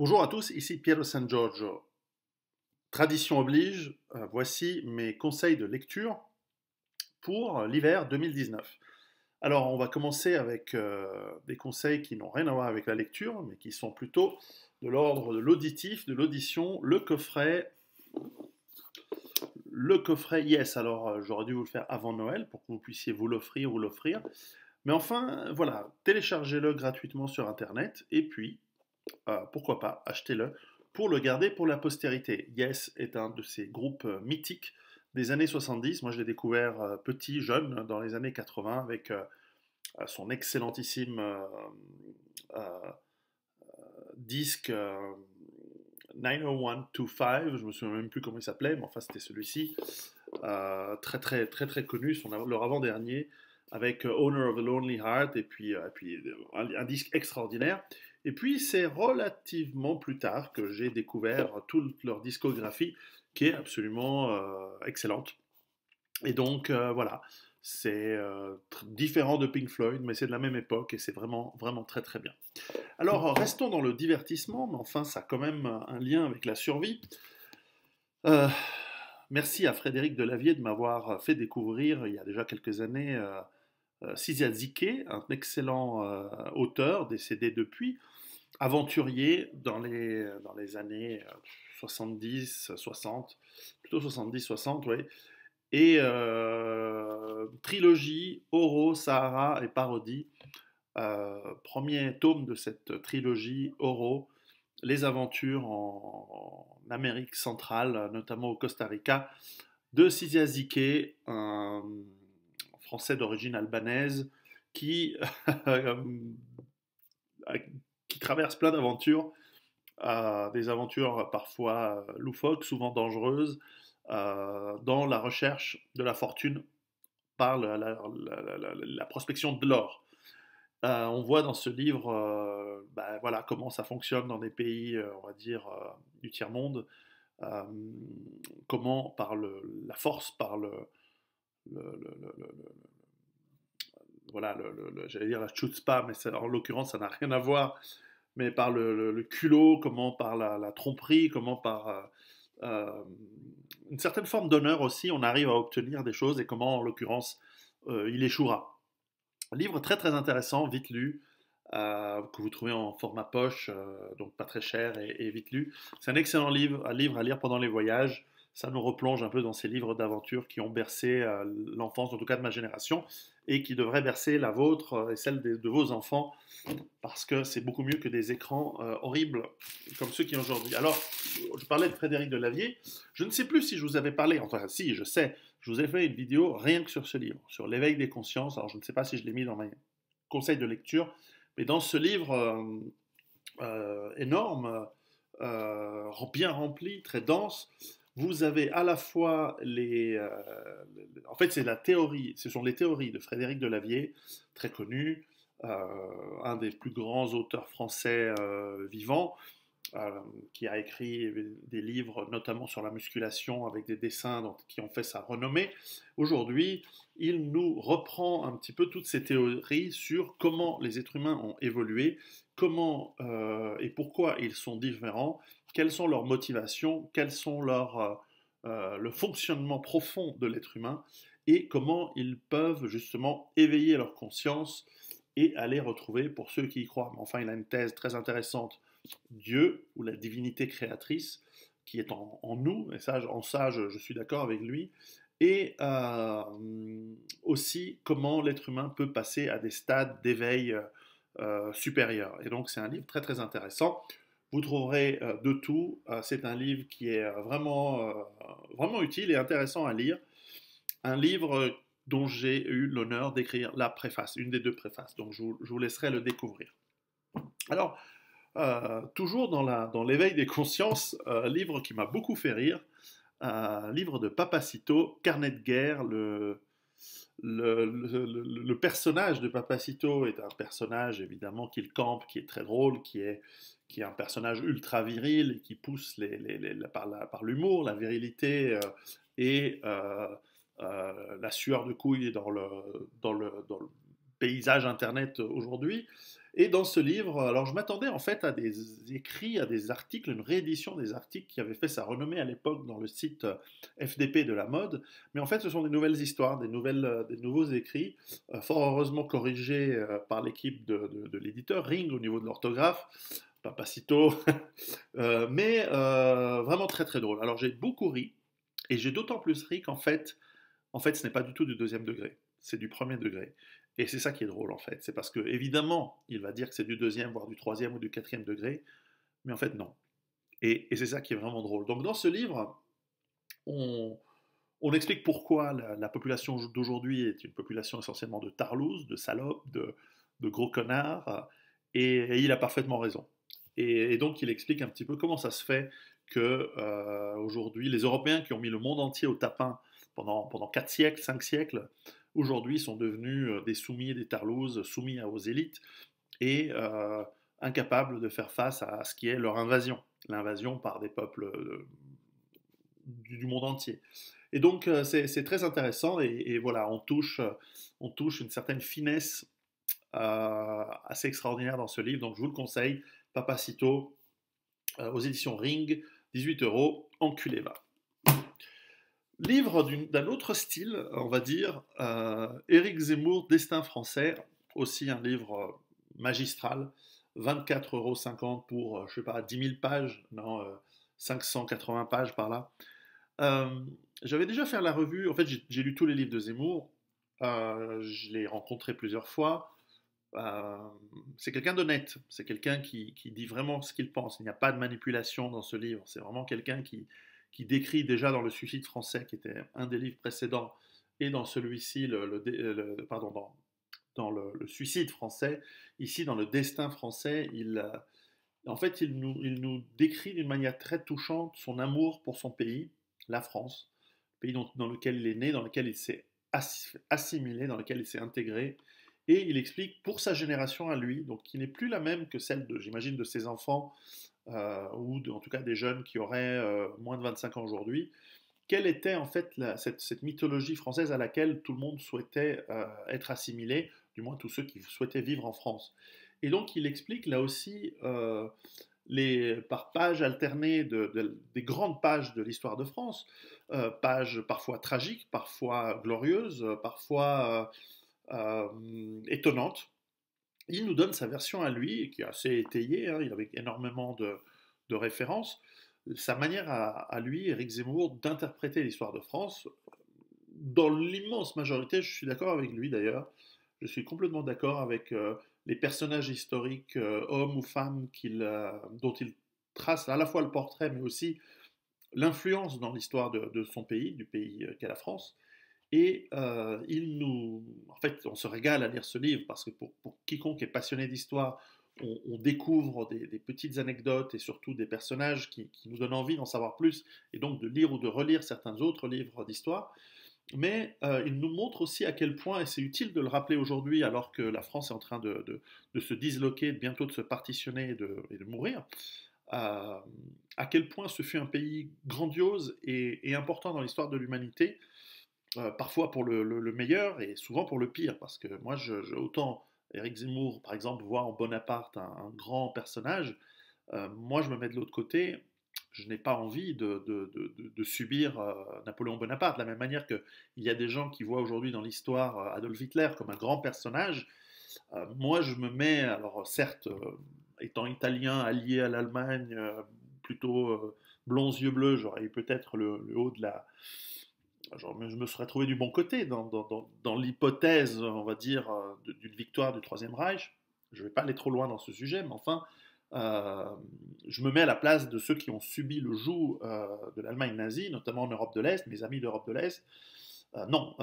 Bonjour à tous, ici Piero San Giorgio. Tradition oblige, voici mes conseils de lecture pour l'hiver 2019. Alors, on va commencer avec des conseils qui n'ont rien à voir avec la lecture, mais qui sont plutôt de l'ordre de l'auditif, de l'audition, le coffret Yes. Alors, j'aurais dû vous le faire avant Noël pour que vous puissiez vous l'offrir ou l'offrir. Mais enfin, voilà, téléchargez-le gratuitement sur Internet et puis pourquoi pas, achetez-le pour le garder pour la postérité. Yes est un de ces groupes mythiques des années 70. Moi, je l'ai découvert petit, jeune, dans les années 80, avec son excellentissime euh, disque 90125. Je me souviens même plus comment il s'appelait, mais enfin, c'était celui-ci. Très, très, très, très connu, leur avant-dernier, avec Owner of a Lonely Heart, et puis un disque extraordinaire. Et puis c'est relativement plus tard que j'ai découvert toute leur discographie, qui est absolument excellente. Et donc voilà, c'est différent de Pink Floyd, mais c'est de la même époque et c'est vraiment, vraiment très très bien. Alors restons dans le divertissement, mais enfin ça a quand même un lien avec la survie. Euh, Merci à Frédéric Delavier de m'avoir fait découvrir il y a déjà quelques années Sizia Zike, un excellent auteur décédé depuis, aventurier dans les années 70, 60, plutôt 70-60, oui, et trilogie, Oro, Sahara et Parodie. Premier tome de cette trilogie, Oro, les aventures en Amérique centrale, notamment au Costa Rica, de Sizia Zike, un Français d'origine albanaise qui, qui traverse plein d'aventures, des aventures parfois loufoques, souvent dangereuses, dans la recherche de la fortune par la prospection de l'or. On voit dans ce livre voilà, comment ça fonctionne dans des pays, on va dire, du tiers-monde, euh, comment par la force, par voilà, j'allais dire la chutzpah, mais en l'occurrence ça n'a rien à voir, mais par le culot, comment par la tromperie, comment par une certaine forme d'honneur aussi, on arrive à obtenir des choses et comment en l'occurrence il échouera. Un livre très très intéressant, vite lu, que vous trouvez en format poche, donc pas très cher et vite lu. C'est un excellent livre à lire pendant les voyages. Ça nous replonge un peu dans ces livres d'aventure qui ont bercé l'enfance, en tout cas de ma génération, et qui devraient bercer la vôtre et celle de vos enfants, parce que c'est beaucoup mieux que des écrans horribles comme ceux qui ont aujourd'hui. Alors, je parlais de Frédéric Delavier. Je ne sais plus si je vous avais parlé, enfin si, je sais, je vous ai fait une vidéo rien que sur ce livre, sur l'éveil des consciences. Alors, je ne sais pas si je l'ai mis dans mes conseils de lecture, mais dans ce livre énorme, bien rempli, très dense, vous avez à la fois en fait, c'est la théorie, ce sont les théories de Frédéric Delavier, très connu, un des plus grands auteurs français vivants, qui a écrit des livres notamment sur la musculation avec des dessins qui ont fait sa renommée. Aujourd'hui, il nous reprend un petit peu toutes ces théories sur comment les êtres humains ont évolué, comment et pourquoi ils sont différents, quelles sont leurs motivations, quels sont le fonctionnement profond de l'être humain et comment ils peuvent justement éveiller leur conscience et aller retrouver, pour ceux qui y croient, mais enfin il a une thèse très intéressante, Dieu ou la divinité créatrice qui est en nous, et ça, en ça je suis d'accord avec lui, et aussi comment l'être humain peut passer à des stades d'éveil supérieurs. Et donc c'est un livre très très intéressant. Vous trouverez de tout. C'est un livre qui est vraiment utile et intéressant à lire. Un livre dont j'ai eu l'honneur d'écrire la préface, une des deux préfaces. Donc je vous laisserai le découvrir. Alors, toujours dans l'éveil des consciences, un livre qui m'a beaucoup fait rire, un livre de Papacito, Carnet de guerre. Le personnage de Papacito est un personnage évidemment qu'il campe, qui est très drôle, qui est un personnage ultra viril et qui pousse par l'humour, la virilité et la sueur de couille dans le paysage internet aujourd'hui. Et dans ce livre, alors je m'attendais en fait à des écrits, à des articles, une réédition des articles qui avaient fait sa renommée à l'époque dans le site FDP de la mode, mais en fait ce sont des nouvelles histoires, des nouveaux écrits, fort heureusement corrigés par l'équipe de l'éditeur, Ring au niveau de l'orthographe, Papacito, mais vraiment très très drôle. Alors j'ai beaucoup ri, et j'ai d'autant plus ri qu'en fait, ce n'est pas du tout du deuxième degré, c'est du premier degré. Et c'est ça qui est drôle en fait. C'est parce que, évidemment, il va dire que c'est du deuxième, voire du troisième ou du quatrième degré, mais en fait, non. Et c'est ça qui est vraiment drôle. Donc, dans ce livre, on, on explique pourquoi la population d'aujourd'hui est une population essentiellement de tarlouse, de salopes, de gros connards, et il a parfaitement raison. Et donc, il explique un petit peu comment ça se fait que aujourd'hui, les Européens qui ont mis le monde entier au tapin pendant 4 siècles, 5 siècles, aujourd'hui sont devenus des soumis et des tarlouses, soumis aux élites, et incapables de faire face à ce qui est leur invasion, l'invasion par des peuples du monde entier. Et donc c'est très intéressant, et voilà, on touche une certaine finesse assez extraordinaire dans ce livre, donc je vous le conseille, Papacito, aux éditions Ring, 18 euros, enculé va. Livre d'un autre style, on va dire, Éric Zemmour, Destin français, aussi un livre magistral, 24,50 € pour, je sais pas, 10 000 pages, non, 580 pages par là. Euh, J'avais déjà fait la revue, en fait j'ai lu tous les livres de Zemmour, je l'ai rencontré plusieurs fois. Euh, c'est quelqu'un d'honnête, c'est quelqu'un qui dit vraiment ce qu'il pense. Il n'y a pas de manipulation dans ce livre, c'est vraiment quelqu'un qui décrit déjà dans Le Suicide français, qui était un des livres précédents, et dans celui-ci, pardon, dans le Suicide français, ici dans Le Destin français, en fait, il nous décrit d'une manière très touchante son amour pour son pays, la France, pays dans lequel il est né, dans lequel il s'est assimilé, dans lequel il s'est intégré. Et il explique pour sa génération à lui, donc qui n'est plus la même que celle j'imagine, de ses enfants, en tout cas des jeunes qui auraient moins de 25 ans aujourd'hui, quelle était en fait cette mythologie française à laquelle tout le monde souhaitait être assimilé, du moins tous ceux qui souhaitaient vivre en France. Et donc il explique là aussi, par pages alternées des grandes pages de l'histoire de France, pages parfois tragiques, parfois glorieuses, parfois étonnantes. Il nous donne sa version à lui, qui est assez étayée, hein, il avait énormément de références, sa manière à lui, Éric Zemmour, d'interpréter l'histoire de France. Dans l'immense majorité, je suis d'accord avec lui d'ailleurs, je suis complètement d'accord avec les personnages historiques, hommes ou femmes, dont il trace à la fois le portrait, mais aussi l'influence dans l'histoire de son pays, du pays qu'est la France. Et en fait, on se régale à lire ce livre parce que pour quiconque est passionné d'histoire, on découvre des petites anecdotes et surtout des personnages qui nous donnent envie d'en savoir plus et donc de lire ou de relire certains autres livres d'histoire. Mais il nous montre aussi à quel point, et c'est utile de le rappeler aujourd'hui alors que la France est en train de se disloquer, bientôt de se partitionner et de mourir, à quel point ce fut un pays grandiose et important dans l'histoire de l'humanité, parfois pour le meilleur et souvent pour le pire, parce que moi, autant Éric Zemmour, par exemple, voit en Bonaparte un grand personnage, moi, je me mets de l'autre côté, je n'ai pas envie de subir Napoléon Bonaparte, de la même manière qu'il y a des gens qui voient aujourd'hui dans l'histoire Adolf Hitler comme un grand personnage. Moi, je me mets, alors certes, étant italien, allié à l'Allemagne, plutôt blonds yeux bleus, j'aurais eu peut-être le haut de la, genre, je me serais trouvé du bon côté dans l'hypothèse, on va dire, d'une victoire du Troisième Reich. Je ne vais pas aller trop loin dans ce sujet, mais enfin, euh, je me mets à la place de ceux qui ont subi le joug de l'Allemagne nazie, notamment en Europe de l'Est, mes amis d'Europe de l'Est. Non,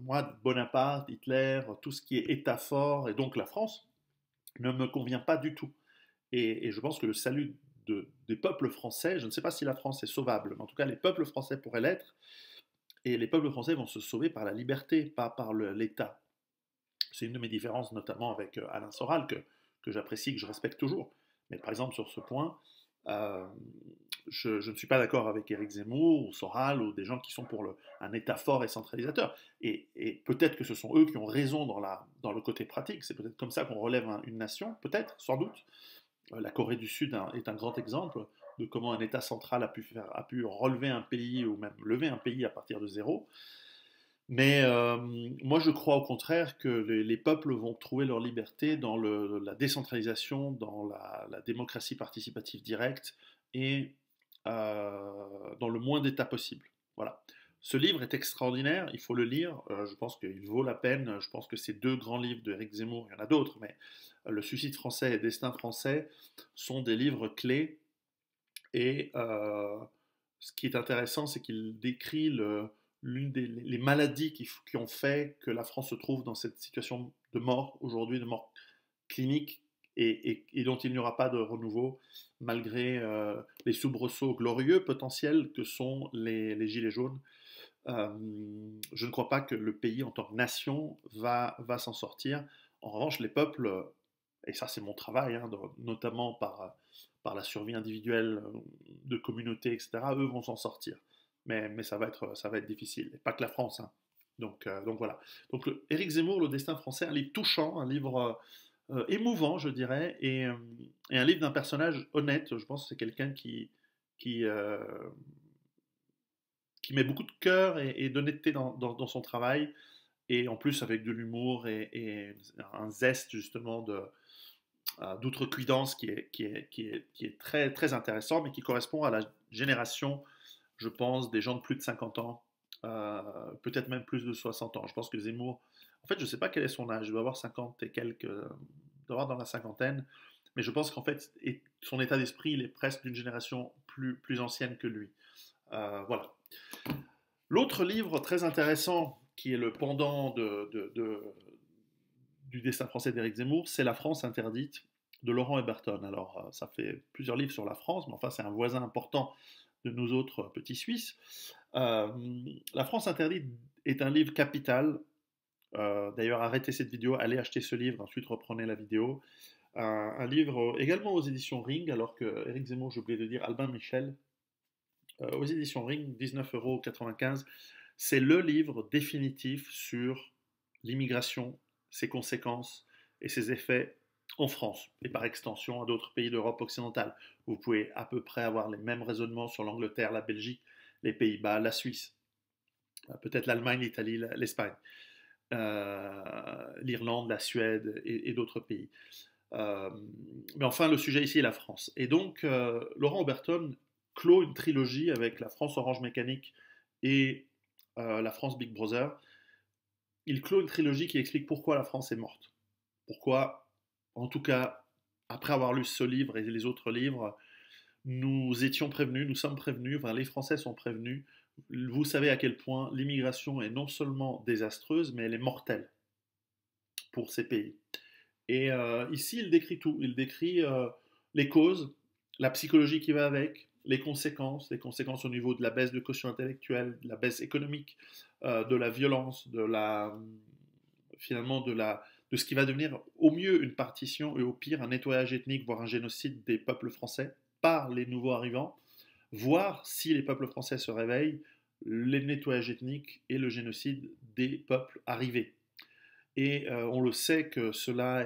moi, Bonaparte, Hitler, tout ce qui est État fort, et donc la France, ne me convient pas du tout. Et je pense que le salut des peuples français, je ne sais pas si la France est sauvable, mais en tout cas les peuples français pourraient l'être, et les peuples français vont se sauver par la liberté, pas par l'État. C'est une de mes différences, notamment avec Alain Soral, que j'apprécie, que je respecte toujours. Mais par exemple, sur ce point, euh, je ne suis pas d'accord avec Éric Zemmour ou Soral ou des gens qui sont pour un État fort et centralisateur. Et peut-être que ce sont eux qui ont raison dans le côté pratique. C'est peut-être comme ça qu'on relève une nation, peut-être, sans doute. La Corée du Sud est un grand exemple de comment un État central a pu relever un pays ou même lever un pays à partir de zéro. Mais moi, je crois au contraire que les peuples vont trouver leur liberté dans la décentralisation, dans la démocratie participative directe et dans le moins d'États possible. Voilà. Ce livre est extraordinaire, il faut le lire. Je pense qu'il vaut la peine. Je pense que ces deux grands livres d'Éric Zemmour, il y en a d'autres, mais Le Suicide français et Destin français sont des livres clés. Et ce qui est intéressant, c'est qu'il décrit l'une des les maladies qui ont fait que la France se trouve dans cette situation de mort aujourd'hui, de mort clinique, et dont il n'y aura pas de renouveau, malgré les soubresauts glorieux potentiels que sont les Gilets jaunes. Je ne crois pas que le pays en tant que nation va s'en sortir. En revanche, les peuples, et ça c'est mon travail, hein, notamment par la survie individuelle de communautés, etc., eux vont s'en sortir. Mais ça va être difficile. Et pas que la France. Hein. Donc voilà. Donc Éric Zemmour, Le Destin français, un livre touchant, un livre émouvant, je dirais, et un livre d'un personnage honnête. Je pense que c'est quelqu'un qui, euh, qui met beaucoup de cœur et d'honnêteté dans son travail, et en plus avec de l'humour et un zeste justement d'outrecuidance qui est très, très intéressant, mais qui correspond à la génération, je pense, des gens de plus de 50 ans, peut-être même plus de 60 ans. Je pense que Zemmour, en fait, je ne sais pas quel est son âge, il doit avoir 50 et quelques, il doit avoir dans la cinquantaine, mais je pense qu'en fait, son état d'esprit, il est presque d'une génération plus ancienne que lui. Voilà. L'autre livre très intéressant, qui est le pendant du destin français d'Éric Zemmour, c'est La France interdite de Laurent Eberton. Alors, ça fait plusieurs livres sur la France, mais enfin, c'est un voisin important de nos autres petits Suisses. La France interdite est un livre capital. D'ailleurs, arrêtez cette vidéo, allez acheter ce livre, ensuite reprenez la vidéo. Un livre également aux éditions Ring, alors que Éric Zemmour, j'ai oublié de dire, Albin Michel, aux éditions Ring, 19,95 €. C'est le livre définitif sur l'immigration, ses conséquences et ses effets en France et par extension à d'autres pays d'Europe occidentale. Vous pouvez à peu près avoir les mêmes raisonnements sur l'Angleterre, la Belgique, les Pays-Bas, la Suisse, peut-être l'Allemagne, l'Italie, l'Espagne, l'Irlande, la Suède et d'autres pays. Mais enfin, le sujet ici est la France. Et donc, Laurent Oberton clôt une trilogie avec la France Orange Mécanique et la France Big Brother. Il clôt une trilogie qui explique pourquoi la France est morte. Pourquoi, en tout cas, après avoir lu ce livre et les autres livres, nous étions prévenus, nous sommes prévenus, enfin, les Français sont prévenus. Vous savez à quel point l'immigration est non seulement désastreuse, mais elle est mortelle pour ces pays. Et ici, il décrit tout. Il décrit les causes, la psychologie qui va avec, les conséquences au niveau de la baisse de quotient intellectuel, de la baisse économique, de la violence, finalement de ce qui va devenir au mieux une partition et au pire un nettoyage ethnique, voire un génocide des peuples français par les nouveaux arrivants, voire si les peuples français se réveillent, le nettoyage ethnique et le génocide des peuples arrivés. Et on le sait que cela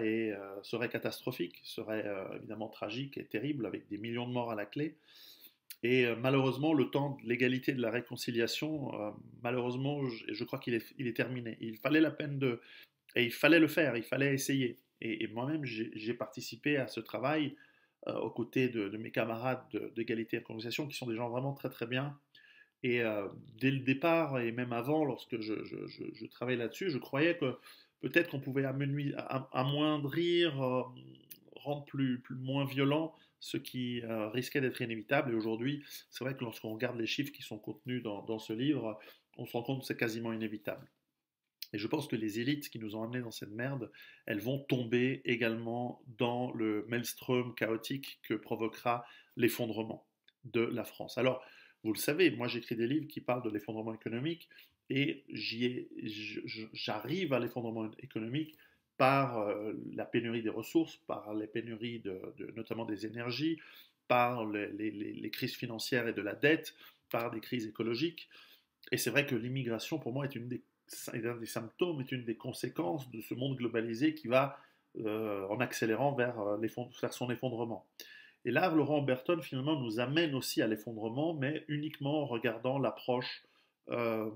serait catastrophique, serait évidemment tragique et terrible, avec des millions de morts à la clé. Et malheureusement, le temps de l'égalité et de la réconciliation, malheureusement, je crois qu'il est terminé. Il fallait la peine et il fallait le faire, il fallait essayer. Et moi-même, j'ai participé à ce travail aux côtés de mes camarades d'égalité et de réconciliation, qui sont des gens vraiment très très bien. Et dès le départ, et même avant, lorsque je travaillais là-dessus, je croyais que peut-être qu'on pouvait amoindrir, rendre moins violent ce qui risquait d'être inévitable. Et aujourd'hui, c'est vrai que lorsqu'on regarde les chiffres qui sont contenus dans ce livre, on se rend compte que c'est quasiment inévitable. Et je pense que les élites qui nous ont amenés dans cette merde, elles vont tomber également dans le maelstrom chaotique que provoquera l'effondrement de la France. Alors, vous le savez, moi j'écris des livres qui parlent de l'effondrement économique et j'arrive à l'effondrement économique par la pénurie des ressources, par les pénuries notamment des énergies, par les crises financières et de la dette, par des crises écologiques. Et c'est vrai que l'immigration, pour moi, est un des symptômes, est une des conséquences de ce monde globalisé qui va en accélérant vers son effondrement. Et là, Laurent Berton, finalement, nous amène aussi à l'effondrement, mais uniquement en regardant l'approche, euh,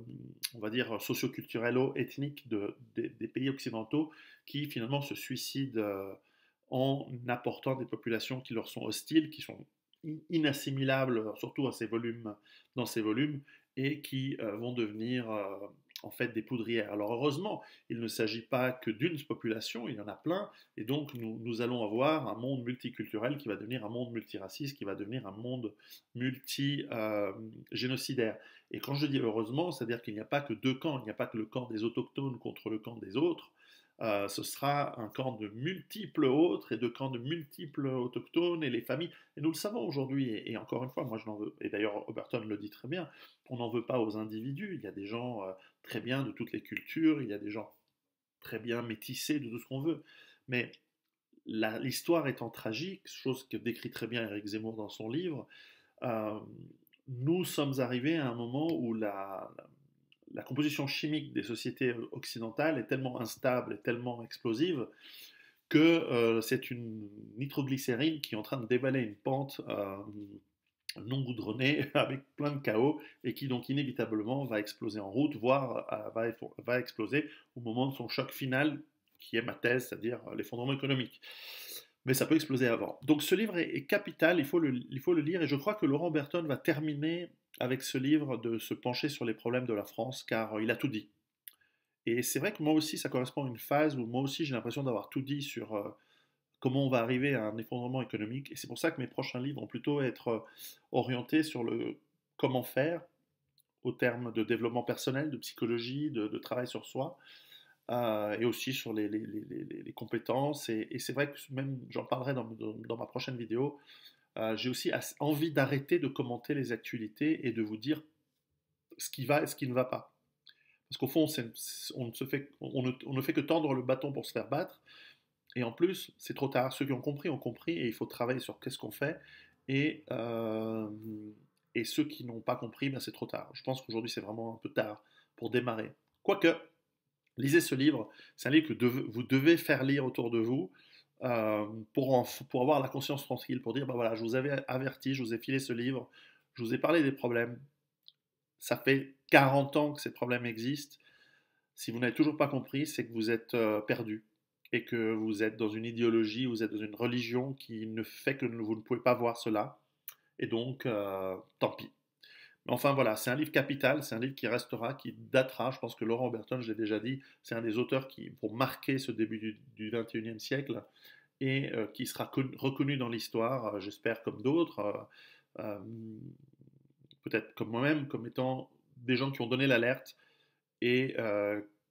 on va dire, socio-culturello-ethnique des pays occidentaux qui, finalement, se suicident en apportant des populations qui leur sont hostiles, qui sont inassimilables, surtout dans ces volumes, et qui vont devenir en fait des poudrières. Alors heureusement, il ne s'agit pas que d'une population, il y en a plein, et donc nous allons avoir un monde multiculturel qui va devenir un monde multiraciste, qui va devenir un monde multi-génocidaire. Et quand je dis heureusement, c'est-à-dire qu'il n'y a pas que deux camps, il n'y a pas que le camp des autochtones contre le camp des autres, ce sera un camp de multiples autres et de camps de multiples autochtones et les familles. Et nous le savons aujourd'hui, et encore une fois, moi je n'en veux, et d'ailleurs Oberton le dit très bien, on n'en veut pas aux individus. Il y a des gens très bien de toutes les cultures, il y a des gens très bien métissés de tout ce qu'on veut. Mais l'histoire étant tragique, chose que décrit très bien Éric Zemmour dans son livre, euh, nous sommes arrivés à un moment où la composition chimique des sociétés occidentales est tellement instable et tellement explosive que c'est une nitroglycérine qui est en train de dévaler une pente non goudronnée avec plein de chaos et qui donc inévitablement va exploser en route, voire va exploser au moment de son choc final qui est ma thèse, c'est-à-dire l'effondrement économique. Mais ça peut exploser avant. Donc ce livre est capital, il faut le lire, et je crois que Laurent Berton va terminer avec ce livre de se pencher sur les problèmes de la France, car il a tout dit. Et c'est vrai que moi aussi, ça correspond à une phase où moi aussi j'ai l'impression d'avoir tout dit sur comment on va arriver à un effondrement économique. Et c'est pour ça que mes prochains livres vont plutôt être orientés sur le comment faire, au terme de développement personnel, de psychologie, de travail sur soi, et aussi sur les compétences. Et c'est vrai que même, j'en parlerai dans ma prochaine vidéo, j'ai aussi envie d'arrêter de commenter les actualités et de vous dire ce qui va et ce qui ne va pas. Parce qu'au fond, on ne fait que tendre le bâton pour se faire battre. Et en plus, c'est trop tard. Ceux qui ont compris ont compris et il faut travailler sur qu'est-ce qu'on fait. Et, euh, et ceux qui n'ont pas compris, ben c'est trop tard. Je pense qu'aujourd'hui, c'est vraiment un peu tard pour démarrer. Quoique, lisez ce livre. C'est un livre que vous devez faire lire autour de vous pour avoir la conscience tranquille, pour dire, ben voilà, je vous avais averti, je vous ai filé ce livre, je vous ai parlé des problèmes. Ça fait 40 ans que ces problèmes existent. Si vous n'avez toujours pas compris, c'est que vous êtes perdu et que vous êtes dans une idéologie, vous êtes dans une religion qui ne fait que vous ne pouvez pas voir cela. Et donc, tant pis. Mais enfin voilà, c'est un livre capital, c'est un livre qui restera, qui datera. Je pense que Laurent Berton, je l'ai déjà dit, c'est un des auteurs qui vont marquer ce début du 21e siècle et qui sera reconnu dans l'histoire, j'espère comme d'autres, peut-être comme moi-même, comme étant des gens qui ont donné l'alerte et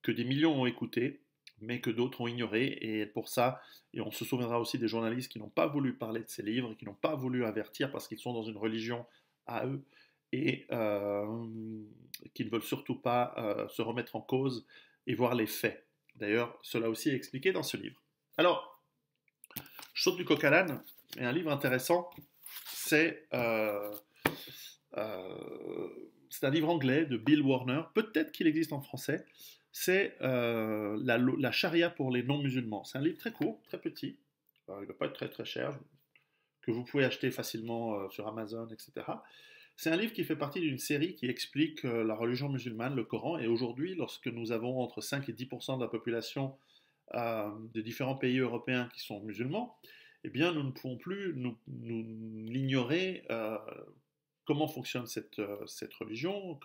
que des millions ont écouté, mais que d'autres ont ignoré. Et pour ça, et on se souviendra aussi des journalistes qui n'ont pas voulu parler de ces livres, qui n'ont pas voulu avertir parce qu'ils sont dans une religion à eux et qui ne veulent surtout pas se remettre en cause et voir les faits. D'ailleurs, cela aussi est expliqué dans ce livre. Alors, je saute du coq à l'âne, et un livre intéressant, c'est euh, c'est un livre anglais de Bill Warner, peut-être qu'il existe en français. C'est la charia pour les non-musulmans. C'est un livre très court, très petit. Il ne va pas être très très cher, que vous pouvez acheter facilement sur Amazon, etc. C'est un livre qui fait partie d'une série qui explique la religion musulmane, le Coran. Et aujourd'hui, lorsque nous avons entre 5 et 10% de la population des différents pays européens qui sont musulmans, eh bien, nous ne pouvons plus l'ignorer. Comment fonctionne cette religion,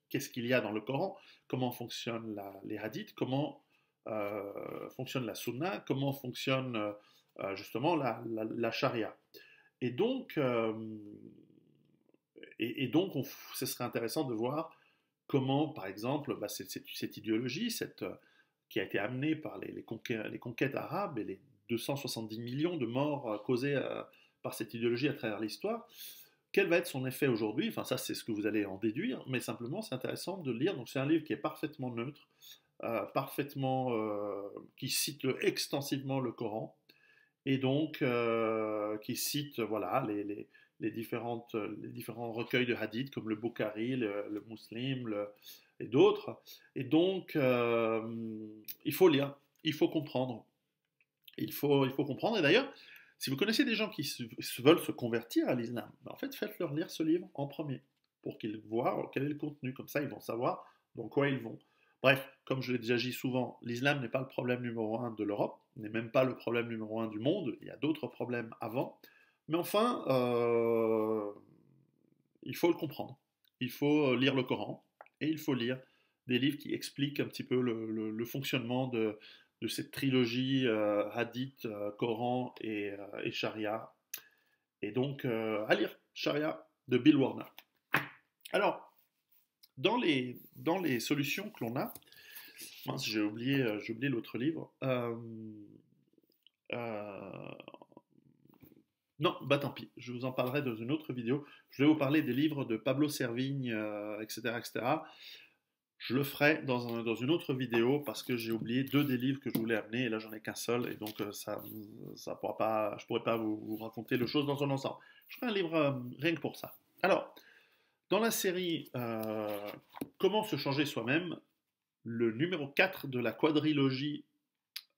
qu'est-ce qu'il y a dans le Coran, comment fonctionnent les hadiths, comment fonctionne la sunna, comment fonctionne justement la charia. Et donc, ce serait intéressant de voir comment, par exemple, bah, cette idéologie, qui a été amenée par les conquêtes arabes et les 270 millions de morts causés par cette idéologie à travers l'histoire, quel va être son effet aujourd'hui? Enfin, ça, c'est ce que vous allez en déduire, mais simplement, c'est intéressant de le lire. Donc, c'est un livre qui est parfaitement neutre, qui cite extensivement le Coran et donc qui cite voilà, les différents recueils de hadiths comme le Bukhari, le Muslim et d'autres. Et donc, il faut lire, il faut comprendre. Il faut comprendre. Et d'ailleurs, si vous connaissez des gens qui veulent se convertir à l'islam, ben, en fait, faites-leur lire ce livre en premier pour qu'ils voient quel est le contenu. Comme ça, ils vont savoir dans quoi ils vont. Bref, comme je l'ai déjà dit souvent, l'islam n'est pas le problème numéro un de l'Europe, n'est même pas le problème numéro un du monde. Il y a d'autres problèmes avant. Mais enfin, il faut le comprendre. Il faut lire le Coran et il faut lire des livres qui expliquent un petit peu le fonctionnement de cette trilogie Hadith, Coran et Sharia. Et donc, à lire Sharia de Bill Warner. Alors, dans les solutions que l'on a, mince, j'ai oublié l'autre livre. Euh, non, bah tant pis, je vous en parlerai dans une autre vidéo. Je vais vous parler des livres de Pablo Servigne, etc., etc. Je le ferai dans une autre vidéo parce que j'ai oublié deux des livres que je voulais amener et là j'en ai qu'un seul et donc ça pourra pas, je pourrais pas vous raconter les choses dans un ensemble. Je ferai un livre rien que pour ça. Alors, dans la série Comment se changer soi-même, le numéro 4 de la quadrilogie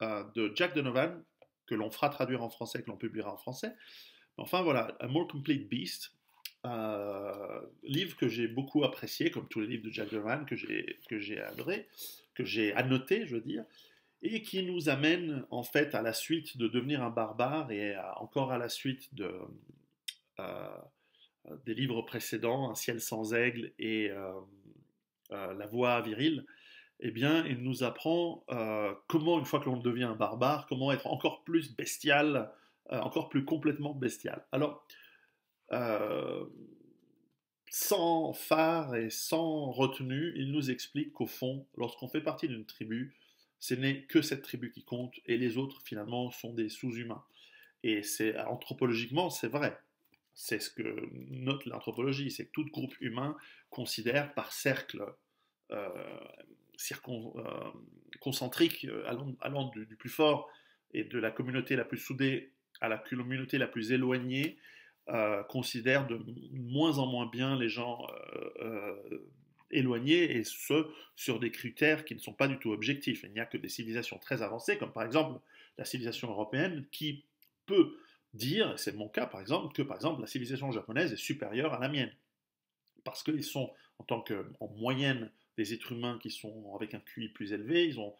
de Jack Donovan, que l'on fera traduire en français, que l'on publiera en français. Enfin voilà, A More Complete Beast, livre que j'ai beaucoup apprécié, comme tous les livres de Jack Donovan que j'ai adoré, que j'ai annoté, je veux dire, et qui nous amène en fait à la suite de devenir un barbare et encore à la suite euh, des livres précédents, Un ciel sans aigle et La voix virile. Eh bien, il nous apprend comment, une fois que l'on devient un barbare, comment être encore plus bestial, encore plus complètement bestial. Alors, euh, sans phare et sans retenue, il nous explique qu'au fond, lorsqu'on fait partie d'une tribu, ce n'est que cette tribu qui compte et les autres, finalement, sont des sous-humains. Et anthropologiquement, c'est vrai. C'est ce que note l'anthropologie, c'est que tout groupe humain considère par cercle euh, concentrique allant du plus fort et de la communauté la plus soudée à la communauté la plus éloignée, considère de moins en moins bien les gens éloignés, et ce, sur des critères qui ne sont pas du tout objectifs. Il n'y a que des civilisations très avancées, comme par exemple la civilisation européenne, qui peut dire, et c'est mon cas par exemple, que par exemple la civilisation japonaise est supérieure à la mienne. Parce qu'ils sont, en moyenne, des êtres humains qui sont avec un QI plus élevé, ils ont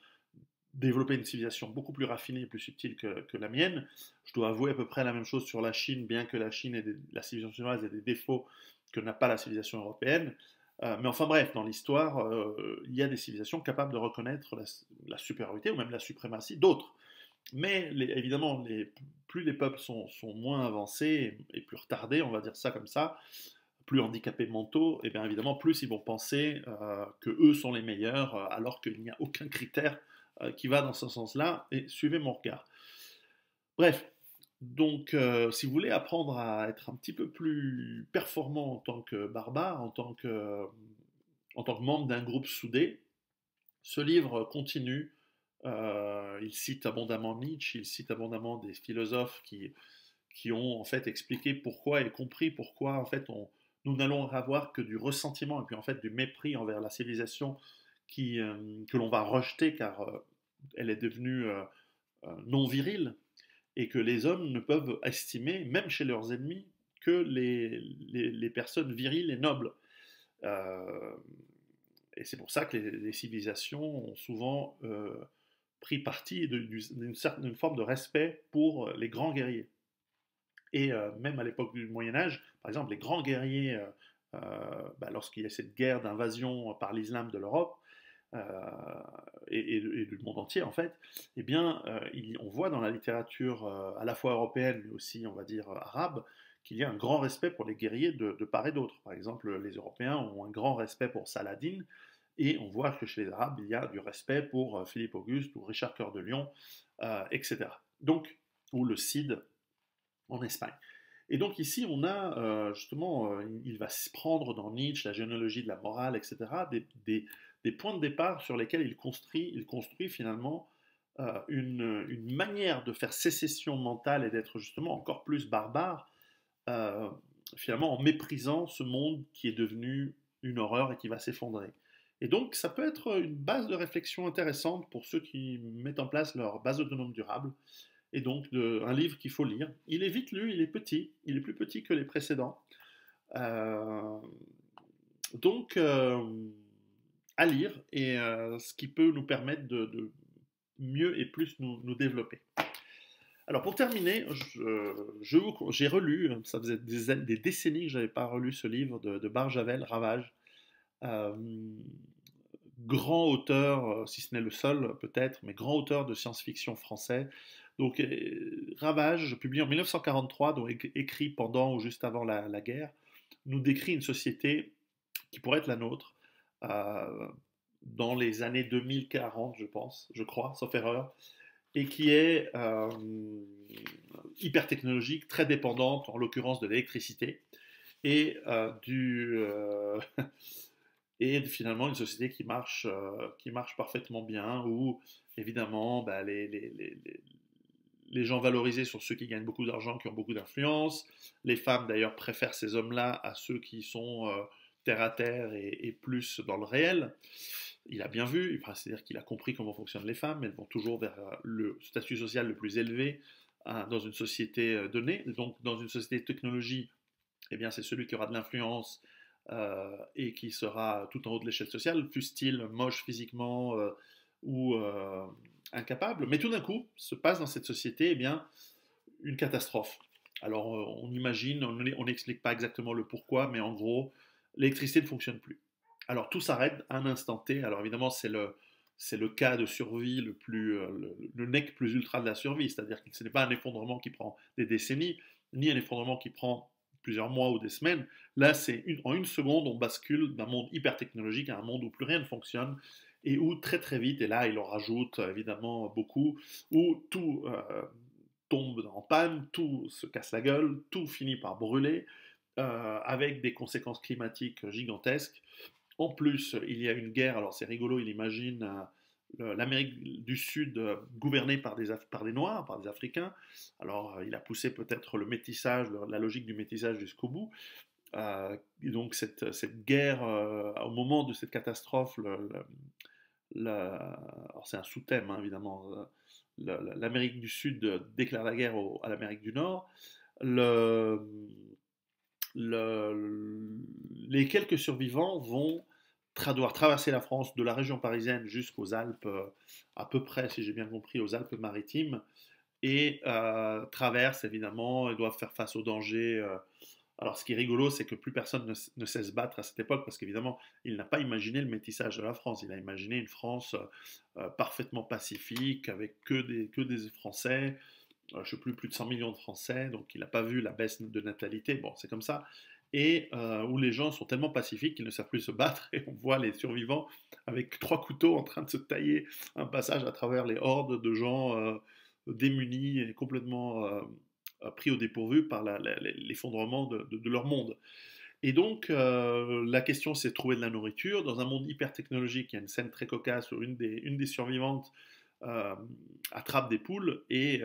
développer une civilisation beaucoup plus raffinée et plus subtile que la mienne. Je dois avouer à peu près la même chose sur la Chine, bien que la Chine et la civilisation chinoise ait des défauts que n'a pas la civilisation européenne. Mais enfin bref, dans l'histoire, il y a des civilisations capables de reconnaître la supériorité ou même la suprématie d'autres. Mais évidemment, plus les peuples sont moins avancés et plus retardés, on va dire ça comme ça, plus handicapés mentaux, et bien évidemment, plus ils vont penser que eux sont les meilleurs, alors qu'il n'y a aucun critère qui va dans ce sens-là, et suivez mon regard. Bref, donc si vous voulez apprendre à être un petit peu plus performant en tant que barbare, en tant que membre d'un groupe soudé, ce livre continue. Il cite abondamment Nietzsche, il cite abondamment des philosophes qui ont en fait expliqué pourquoi et compris pourquoi en fait nous n'allons avoir que du ressentiment et puis en fait du mépris envers la civilisation que l'on va rejeter car elle est devenue non virile, et que les hommes ne peuvent estimer, même chez leurs ennemis, que les personnes viriles et nobles. Euh, et c'est pour ça que les civilisations ont souvent pris parti d'une forme de respect pour les grands guerriers. Et même à l'époque du Moyen Âge, par exemple, les grands guerriers, lorsqu'il y a cette guerre d'invasion par l'islam de l'Europe, et du monde entier en fait, eh bien, on voit dans la littérature à la fois européenne mais aussi, on va dire, arabe, qu'il y a un grand respect pour les guerriers de part et d'autre. Par exemple, les Européens ont un grand respect pour Saladin, et on voit que chez les Arabes, il y a du respect pour Philippe Auguste ou Richard Cœur de Lion, etc. Donc, ou le Cid en Espagne. Et donc ici, on a justement, il va se prendre dans Nietzsche, la généalogie de la morale, etc., des points de départ sur lesquels il construit finalement une manière de faire sécession mentale et d'être justement encore plus barbare, euh, finalement en méprisant ce monde qui est devenu une horreur et qui va s'effondrer. Et donc, ça peut être une base de réflexion intéressante pour ceux qui mettent en place leur base autonome durable. Et donc, un livre qu'il faut lire. Il est vite lu, il est petit, il est plus petit que les précédents. Euh, donc, à lire, et ce qui peut nous permettre de mieux et plus nous développer. Alors pour terminer, j'ai relu, ça faisait des décennies que je n'avais pas relu ce livre de Barjavel, Ravage. Euh, Grand auteur, si ce n'est le seul peut-être, mais grand auteur de science-fiction français. Donc Ravage, publié en 1943, donc écrit pendant ou juste avant la guerre, nous décrit une société qui pourrait être la nôtre euh, dans les années 2040, je crois, sauf erreur, et qui est hyper technologique, très dépendante, en l'occurrence de l'électricité, et et finalement une société qui marche parfaitement bien, où évidemment bah, les gens valorisés sont ceux qui gagnent beaucoup d'argent, qui ont beaucoup d'influence. Les femmes d'ailleurs préfèrent ces hommes-là à ceux qui sont terre à terre et plus dans le réel. Il a bien vu, enfin, c'est-à-dire qu'il a compris comment fonctionnent les femmes, elles vont toujours vers le statut social le plus élevé dans une société donnée. Donc dans une société de technologie, eh bien, c'est celui qui aura de l'influence et qui sera tout en haut de l'échelle sociale, fût-il moche physiquement ou incapable. Mais tout d'un coup, se passe dans cette société eh bien, une catastrophe. Alors, on imagine, on n'explique pas exactement le pourquoi, mais en gros, l'électricité ne fonctionne plus. Alors, tout s'arrête à un instant T. Alors, évidemment, c'est le cas de survie le nec plus ultra de la survie, c'est-à-dire que ce n'est pas un effondrement qui prend des décennies, ni un effondrement qui prend plusieurs mois ou des semaines. Là, en une seconde, on bascule d'un monde hyper technologique à un monde où plus rien ne fonctionne et où très très vite, et là, il en rajoute évidemment beaucoup, où tout tombe en panne, tout se casse la gueule, tout finit par brûler, avec des conséquences climatiques gigantesques. En plus, il y a une guerre, alors c'est rigolo, il imagine l'Amérique du Sud gouvernée par des Noirs, par des Africains. Alors, il a poussé peut-être le métissage, la logique du métissage jusqu'au bout. Et donc, cette guerre, au moment de cette catastrophe, alors c'est un sous-thème, hein, évidemment, l'Amérique du Sud déclare la guerre à l'Amérique du Nord. Le, les quelques survivants vont devoir traverser la France de la région parisienne jusqu'aux Alpes, à peu près, si j'ai bien compris, aux Alpes-Maritimes, et traversent évidemment et doivent faire face aux dangers. Alors, ce qui est rigolo, c'est que plus personne ne sait se battre à cette époque, parce qu'évidemment, il n'a pas imaginé le métissage de la France. Il a imaginé une France parfaitement pacifique, avec que des Français, je ne sais plus de 100 millions de Français, donc il n'a pas vu la baisse de natalité, bon, c'est comme ça, et où les gens sont tellement pacifiques qu'ils ne savent plus se battre, et on voit les survivants avec trois couteaux en train de se tailler un passage à travers les hordes de gens démunis et complètement pris au dépourvu par l'effondrement de leur monde. Et donc, la question, c'est de trouver de la nourriture. Dans un monde hyper technologique, il y a une scène très cocasse où une des survivantes euh, attrape des poules et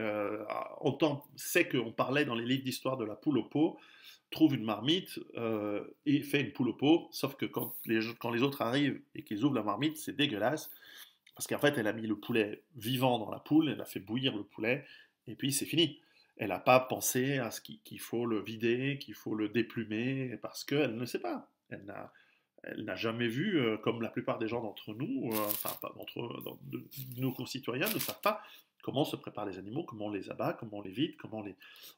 sait qu'on parlait dans les livres d'histoire de la poule au pot, trouve une marmite et fait une poule au pot, sauf que quand les autres arrivent et qu'ils ouvrent la marmite, c'est dégueulasse, parce qu'en fait, elle a mis le poulet vivant dans la poule, elle a fait bouillir le poulet, et puis c'est fini. Elle n'a pas pensé à ce qu'il faut le vider, qu'il faut le déplumer, parce qu'elle ne sait pas. Elle n'a jamais vu, comme la plupart des gens d'entre nous, enfin pas de nos concitoyens ne savent pas comment se préparent les animaux, comment on les abat, comment on les vide,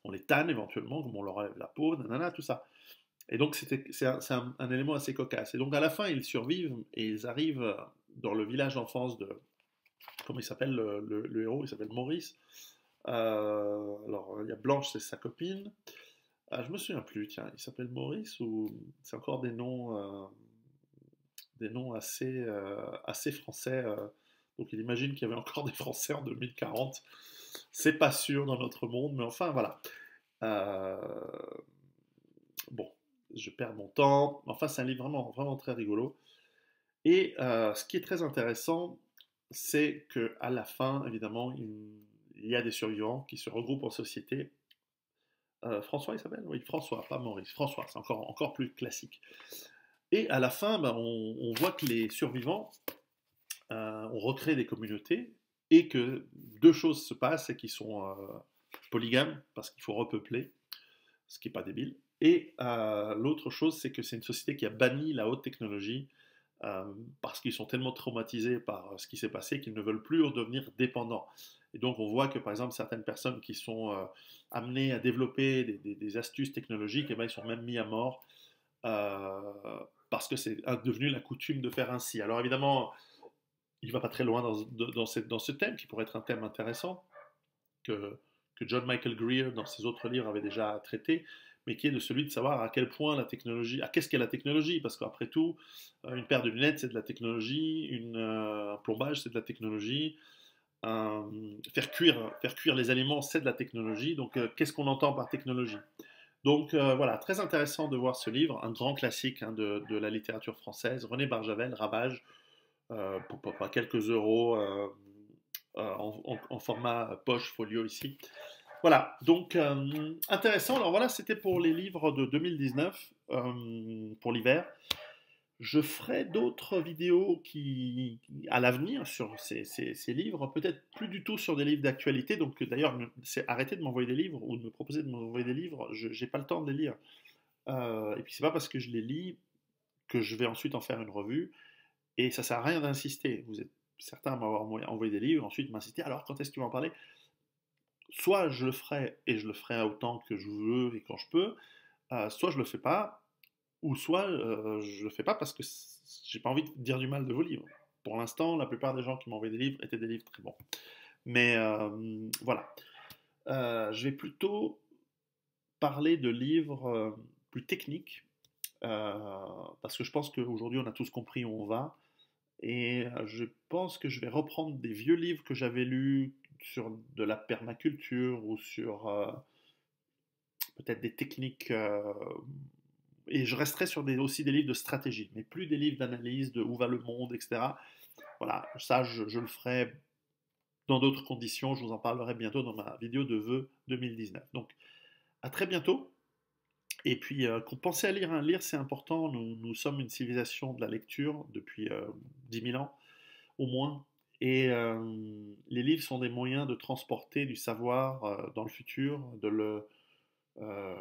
on les tanne éventuellement, comment on leur enlève la peau, nanana, tout ça. Et donc c'est un élément assez cocasse. Et donc à la fin, ils survivent et ils arrivent dans le village d'enfance de, comment il s'appelle le héros, il s'appelle Maurice. Alors il y a Blanche, c'est sa copine. Ah, je me souviens plus, tiens, il s'appelle Maurice ou c'est encore des noms assez français. Donc il imagine qu'il y avait encore des Français en 2040. C'est pas sûr dans notre monde, mais enfin voilà. Euh, bon, je perds mon temps. Enfin, c'est un livre vraiment, vraiment très rigolo. Et ce qui est très intéressant, c'est qu'à la fin, évidemment, il y a des survivants qui se regroupent en société. François, il s'appelle? Oui, François, pas Maurice. François, c'est encore plus classique. Et à la fin, ben, on voit que les survivants ont recréé des communautés et que deux choses se passent, c'est qu'ils sont polygames parce qu'il faut repeupler, ce qui n'est pas débile. Et l'autre chose, c'est que c'est une société qui a banni la haute technologie euh, parce qu'ils sont tellement traumatisés par ce qui s'est passé qu'ils ne veulent plus redevenir dépendants. Et donc on voit que par exemple certaines personnes qui sont amenées à développer des astuces technologiques, eh ben, ils sont même mis à mort euh, parce que c'est devenu la coutume de faire ainsi. Alors évidemment, il ne va pas très loin dans ce thème qui pourrait être un thème intéressant que, que John Michael Greer dans ses autres livres avait déjà traité, mais qui est de celui de savoir à quel point la technologie, qu'est-ce qu'est la technologie, parce qu'après tout, une paire de lunettes c'est de la technologie, un plombage c'est de la technologie, faire cuire les aliments c'est de la technologie, donc qu'est-ce qu'on entend par technologie? Donc voilà, très intéressant de voir ce livre, un grand classique hein, de la littérature française, René Barjavel, Ravage, pour quelques euros en format poche folio ici. Voilà, donc intéressant. Alors voilà, c'était pour les livres de 2019, pour l'hiver. Je ferai d'autres vidéos à l'avenir sur ces livres, peut-être plus du tout sur des livres d'actualité. Donc d'ailleurs, arrêtez de m'envoyer des livres ou de me proposer de m'envoyer des livres. Je n'ai pas le temps de les lire. Et puis c'est pas parce que je les lis que je vais ensuite en faire une revue. Et ça sert à rien d'insister. Vous êtes certains à m'avoir envoyé des livres, ensuite m'insister. Alors quand est-ce que tu vas en parler? Soit je le ferai et je le ferai autant que je veux et quand je peux, soit je le fais pas, ou soit je le fais pas parce que j'ai pas envie de dire du mal de vos livres. Pour l'instant, la plupart des gens qui m'ont envoyé des livres étaient des livres très bons. Mais voilà. Je vais plutôt parler de livres plus techniques, parce que je pense qu'aujourd'hui on a tous compris où on va. Et je pense que je vais reprendre des vieux livres que j'avais lus sur de la permaculture ou sur peut-être des techniques. Et je resterai sur aussi des livres de stratégie, mais plus des livres d'analyse de où va le monde, etc. Voilà, ça je le ferai dans d'autres conditions. Je vous en parlerai bientôt dans ma vidéo de vœux 2019. Donc à très bientôt. Et puis, pensez à lire. Hein. Lire, c'est important. Nous sommes une civilisation de la lecture depuis 10 000 ans au moins. Et les livres sont des moyens de transporter du savoir dans le futur, euh,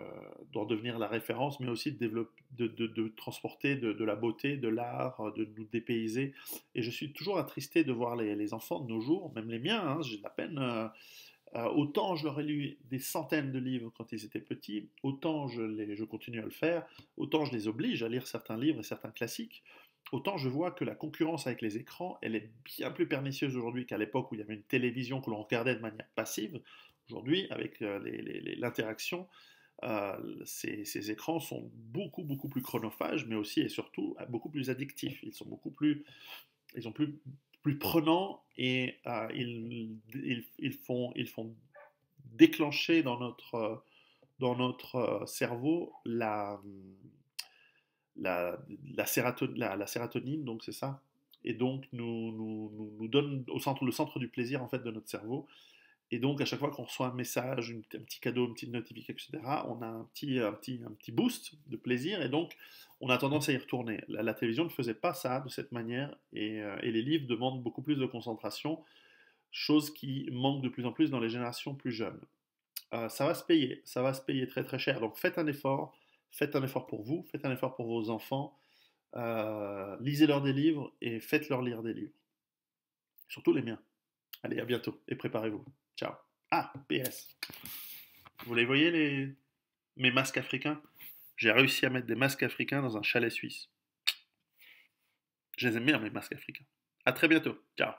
d'en devenir la référence, mais aussi de transporter de la beauté, de l'art, de nous dépayser. Et je suis toujours attristé de voir les enfants de nos jours, même les miens, hein, j'ai de la peine. Autant je leur ai lu des centaines de livres quand ils étaient petits, autant je continue à le faire, autant je les oblige à lire certains livres et certains classiques, autant je vois que la concurrence avec les écrans, elle est bien plus pernicieuse aujourd'hui qu'à l'époque où il y avait une télévision que l'on regardait de manière passive. Aujourd'hui, avec l'interaction, ces écrans sont beaucoup plus chronophages, mais aussi et surtout beaucoup plus addictifs. Ils sont ils sont plus prenants et ils font déclencher dans notre cerveau la sérotonine, donc c'est ça, et donc nous donne le centre du plaisir en fait de notre cerveau. Et donc, à chaque fois qu'on reçoit un message, un petit cadeau, une petite notification, etc., on a un petit boost de plaisir et donc on a tendance à y retourner. La télévision ne faisait pas ça de cette manière et les livres demandent beaucoup plus de concentration, chose qui manque de plus en plus dans les générations plus jeunes. Ça va se payer très très cher. Donc faites un effort pour vous, faites un effort pour vos enfants, lisez-leur des livres et faites-leur lire des livres. Surtout les miens. Allez, à bientôt et préparez-vous. Ciao. Ah, PS. Vous les voyez, mes masques africains? J'ai réussi à mettre des masques africains dans un chalet suisse. Je les aime bien, mes masques africains. À très bientôt. Ciao.